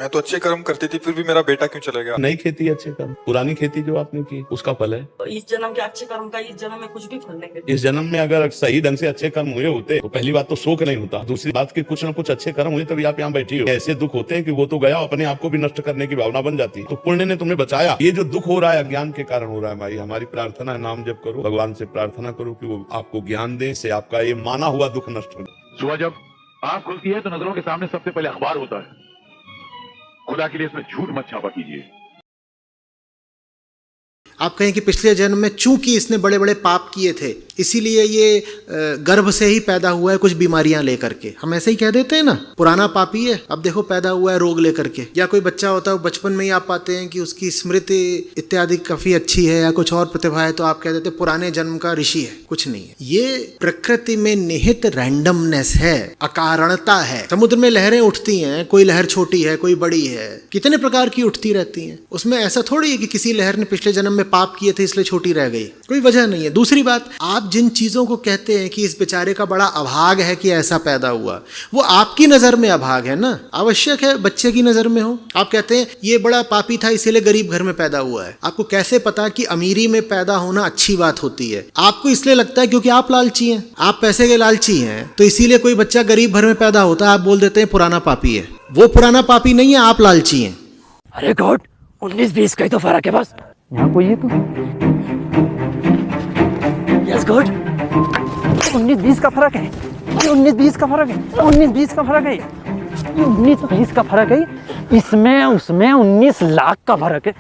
मैं तो अच्छे कर्म करती थी, फिर भी मेरा बेटा क्यों चले गया? नई खेती अच्छे कर्म, पुरानी खेती जो आपने की उसका फल है। तो इस जन्म के अच्छे कर्म का इस जन्म में कुछ भी फल नहीं मिलता। इस जन्म में अगर सही ढंग से अच्छे कर्म हुए होते तो पहली बात तो शोक नहीं होता, दूसरी बात कि कुछ न कुछ अच्छे कर्म हुए तभी आप यहाँ बैठी हो। ऐसे दुख होते हैं कि वो तो गया, अपने आप को भी नष्ट करने की भावना बन जाती है। तो पुण्य ने तुम्हें बचाया। ये जो दुख हो रहा है अज्ञान के कारण हो रहा है भाई। हमारी प्रार्थना है, नाम जप करो, भगवान से प्रार्थना करो कि वो आपको ज्ञान दे, से आपका ये माना हुआ दुख नष्ट हो। सुबह जब आंख खुलती है तो नजरों के सामने सबसे पहले अखबार होता है। खुदा के लिए इसमें झूठ मत छापा कीजिए। आप कहें कि पिछले जन्म में चूंकि इसने बड़े बड़े पाप किए थे इसीलिए ये गर्भ से ही पैदा हुआ है कुछ बीमारियां लेकर के। हम ऐसे ही कह देते हैं ना, पुराना पापी है, अब देखो पैदा हुआ है रोग लेकर के। या कोई बच्चा होता है, बचपन में ही आप पाते हैं कि उसकी स्मृति इत्यादि काफी अच्छी है या कुछ और प्रतिभा है, तो आप कह देते हैं पुराने जन्म का ऋषि है। कुछ नहीं है, ये प्रकृति में निहित रैंडमनेस है, अकारणता है। समुद्र में लहरें उठती हैं, कोई लहर छोटी है कोई बड़ी है, कितने प्रकार की उठती रहती हैं। उसमें ऐसा थोड़ी है कि किसी लहर ने पिछले जन्म में पाप किए थे इसलिए छोटी रह गई, कोई वजह नहीं है। दूसरी बात, आप जिन चीजों को कहते हैं कि इस बेचारे का बड़ा अभाग है कि ऐसा पैदा हुआ, वो आपकी नजर में अभाग है ना। आवश्यक है बच्चे की नजर में हो। आप कहते हैं ये बड़ा पापी था इसीलिए गरीब घर में पैदा हुआ है। आपको कैसे पता कि अमीरी में पैदा होना अच्छी बात होती है? आपको इसलिए लगता है क्योंकि आप लालची हैं, आप पैसे के लालची हैं, तो इसीलिए कोई बच्चा गरीब घर में पैदा होता है, आप बोल देते हैं पुराना पापी है। वो पुराना पापी नहीं है, आप लालची हैं। अरे गॉड, 19-20 का ही तो फर्क है बस। यहाँ कोई है तो? यस गॉड, 19-20 का फर्क है, 19-20 का फर्क है, 19-20 का फर्क है, 19-20 का फर्क है। इसमें उसमें 19 लाख का फर्क है।